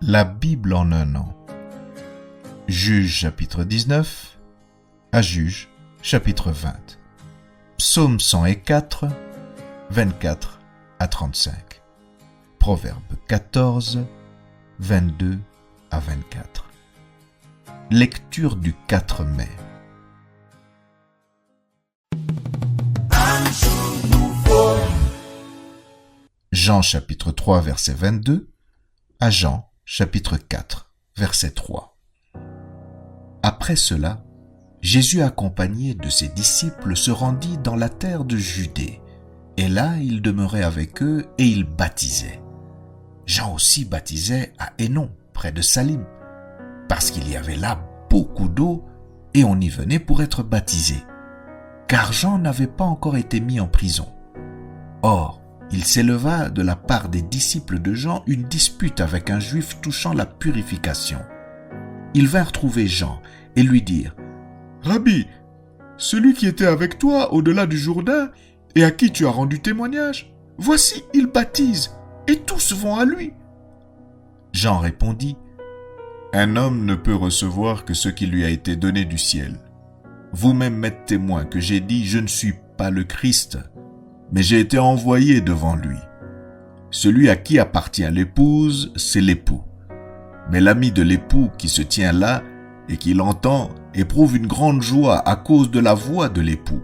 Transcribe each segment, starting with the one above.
La Bible en un an. Juge chapitre 19 à Juge chapitre 20. Psaume 104, 24 à 35. Proverbe 14, 22 à 24. Lecture du 4 mai. Jean chapitre 3 verset 22 à Jean chapitre 4 verset 3. Après cela, Jésus accompagné de ses disciples se rendit dans la terre de Judée, et là il demeurait avec eux et il baptisait. Jean aussi baptisait à Hénon, près de Salim, parce qu'il y avait là beaucoup d'eau et on y venait pour être baptisé, car Jean n'avait pas encore été mis en prison. Or, il s'éleva de la part des disciples de Jean une dispute avec un juif touchant la purification. Ils vinrent trouver Jean et lui dirent : « Rabbi, celui qui était avec toi au-delà du Jourdain et à qui tu as rendu témoignage, voici, il baptise, et tous vont à lui. » Jean répondit : « Un homme ne peut recevoir que ce qui lui a été donné du ciel. Vous-même m'êtes témoin que j'ai dit : je ne suis pas le Christ, mais j'ai été envoyé devant lui. Celui à qui appartient l'épouse, c'est l'époux. Mais l'ami de l'époux qui se tient là et qui l'entend éprouve une grande joie à cause de la voix de l'époux.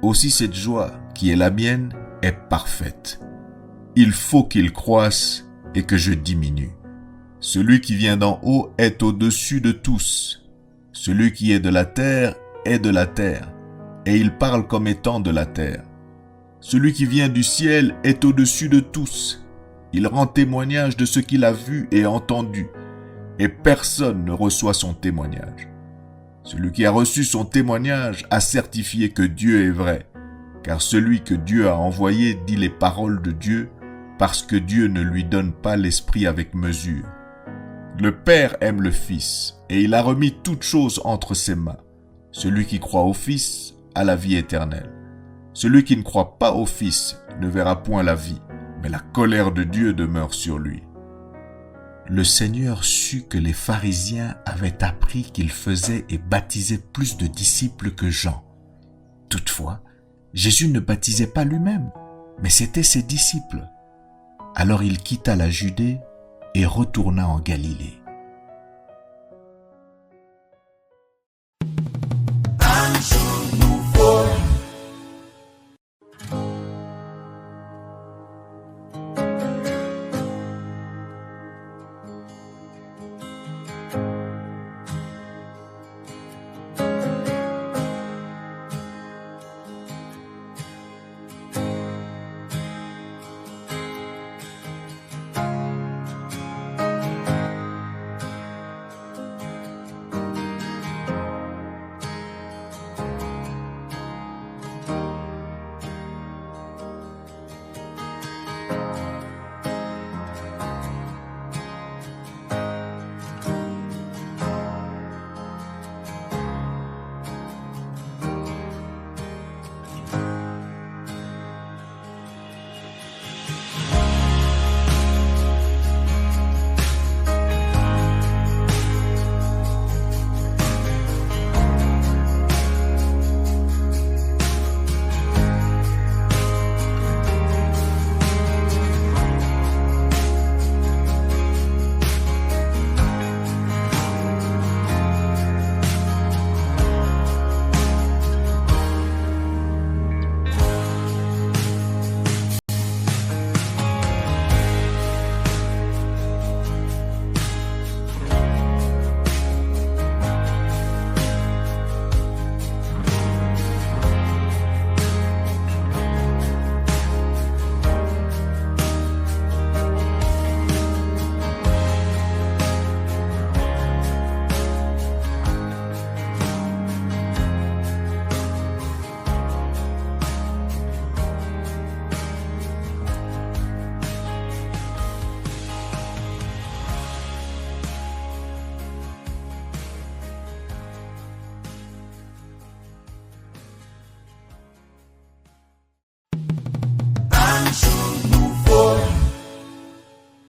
Aussi cette joie, qui est la mienne, est parfaite. Il faut qu'il croisse et que je diminue. Celui qui vient d'en haut est au-dessus de tous. Celui qui est de la terre, et il parle comme étant de la terre. Celui qui vient du ciel est au-dessus de tous. Il rend témoignage de ce qu'il a vu et entendu, et personne ne reçoit son témoignage. Celui qui a reçu son témoignage a certifié que Dieu est vrai, car celui que Dieu a envoyé dit les paroles de Dieu, parce que Dieu ne lui donne pas l'esprit avec mesure. Le Père aime le Fils, et il a remis toutes choses entre ses mains. Celui qui croit au Fils a la vie éternelle. Celui qui ne croit pas au Fils ne verra point la vie, mais la colère de Dieu demeure sur lui. » Le Seigneur sut que les pharisiens avaient appris qu'il faisait et baptisait plus de disciples que Jean. Toutefois, Jésus ne baptisait pas lui-même, mais c'étaient ses disciples. Alors il quitta la Judée et retourna en Galilée.